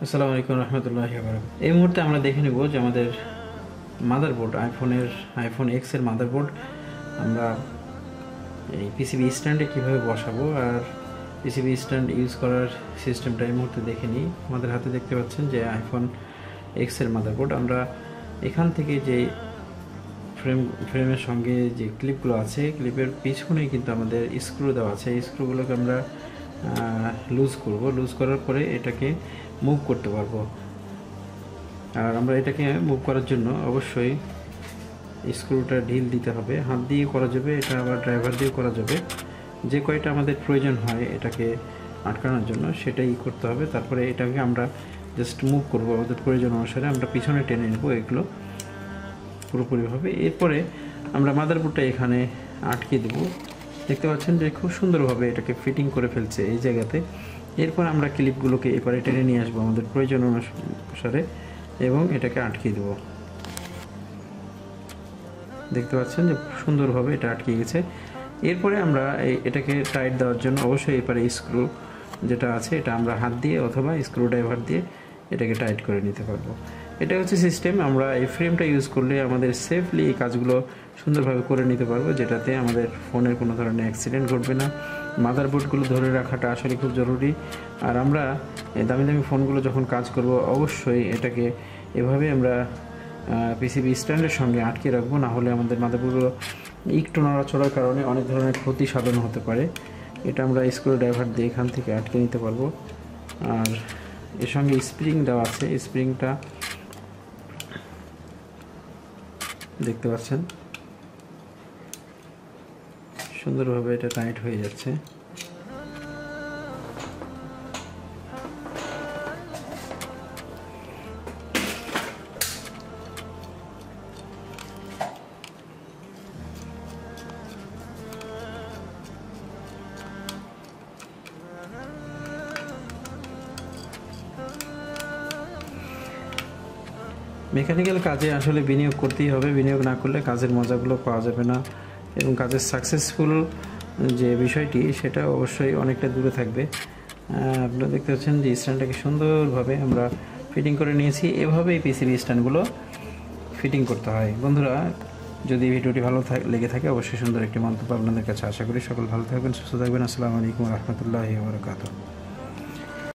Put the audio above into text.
আসসালামু আলাইকুম রহমতুল্লাহি ওয়া বারাকাতুহু। এই মুহূর্তে আমরা দেখে নেব যে আমাদের মাদারবোর্ড আইফোন এক্স এর মাদারবোর্ড আমরা এই পিসিবি স্ট্যান্ডে কীভাবে বসাবো আর পিসিবি স্ট্যান্ড ইউজ করার সিস্টেমটা এই মুহূর্তে দেখে নিই। আমাদের হাতে দেখতে পাচ্ছেন যে আইফোন এক্স এর মাদারবোর্ড। আমরা এখান থেকে যে ফ্রেমের সঙ্গে যে ক্লিপগুলো আছে, ক্লিপের পিছনেই কিন্তু আমাদের স্ক্রু দেওয়া আছে। এই স্ক্রুগুলোকে আমরা লুজ করব। লুজ করার পরে এটাকে মুভ করতে পারবো। আর আমরা এটাকে মুভ করার জন্য অবশ্যই স্ক্রুটা ঢিল দিতে হবে। হাত দিয়ে করা যাবে, এটা আবার ড্রাইভার দিয়ে করা যাবে। যে কয়টা আমাদের প্রয়োজন হয় এটাকে আটকানোর জন্য সেটাই করতে হবে। তারপরে এটাকে আমরা জাস্ট মুভ করব আমাদের প্রয়োজন অনুসারে। আমরা পিছনে টেনে নেব এগুলো পুরোপুরিভাবে। এরপরে আমরা মাদারবোর্ডটা এখানে আটকে দেব। দেখতে পাচ্ছেন যে খুব সুন্দরভাবে এটাকে ফিটিং করে ফেলছে এই জায়গাতে। এরপর আমরা ক্লিপগুলোকে এপারে টেনে নিয়ে আসবো আমাদের প্রয়োজন অনুসারে এবং এটাকে আটকে দেব। দেখতে পাচ্ছেন যে সুন্দরভাবে এটা আটকে গেছে। এরপরে আমরা এটাকে টাইট দেওয়ার জন্য অবশ্যই এপারে স্ক্রু যেটা আছে এটা আমরা হাত দিয়ে অথবা স্ক্রু ড্রাইভার দিয়ে এটাকে টাইট করে নিতে পারবো। এটা হচ্ছে সিস্টেম। আমরা এই ফ্রেমটা ইউজ করলে আমাদের সেফলি এই কাজগুলো সুন্দরভাবে করে নিতে পারবো, যেটাতে আমাদের ফোনের কোনো ধরনের অ্যাক্সিডেন্ট ঘটবে না। মাদারবোর্ডগুলো ধরে রাখাটা আসলে খুব জরুরি। আর আমরা দামি দামি ফোনগুলো যখন কাজ করব অবশ্যই এটাকে এভাবে আমরা পিসিবি স্ট্যান্ডের সঙ্গে আটকে রাখবো, না হলে আমাদের মাদারবোর্ডগুলো একটু নড়াচড়ার কারণে অনেক ধরনের ক্ষতি সাধন হতে পারে। এটা আমরা স্ক্রু ড্রাইভার দিয়ে এখান থেকে আটকে নিতে পারবো। আর এর সঙ্গে স্প্রিং দেওয়া আছে, স্প্রিংটা দেখতে পাচ্ছেন সুন্দরভাবে এটা টাইট হয়ে যাচ্ছে। মেকানিক্যাল কাজে আসলে বিনিয়োগ করতেই হবে। বিনিয়োগ না করলে কাজের মজাগুলো পাওয়া যাবে না এবং কাজের সাকসেসফুল যে বিষয়টি সেটা অবশ্যই অনেকটা দূরে থাকবে। আপনারা দেখতে পাচ্ছেন যে স্ট্যান্ডটাকে সুন্দরভাবে আমরা ফিটিং করে নিয়েছি। এভাবেই পিসিবি স্ট্যান্ডগুলো ফিটিং করতে হয়। বন্ধুরা, যদি ভিডিওটি ভালো লেগে থাকে অবশ্যই সুন্দর একটি মন্তব্য আপনাদের কাছে আশা করি। সকল ভালো থাকবেন, সুস্থ থাকবেন। আসসালামু আলাইকুম রহমতুল্লাহি ওয়া বারাকাতুহু।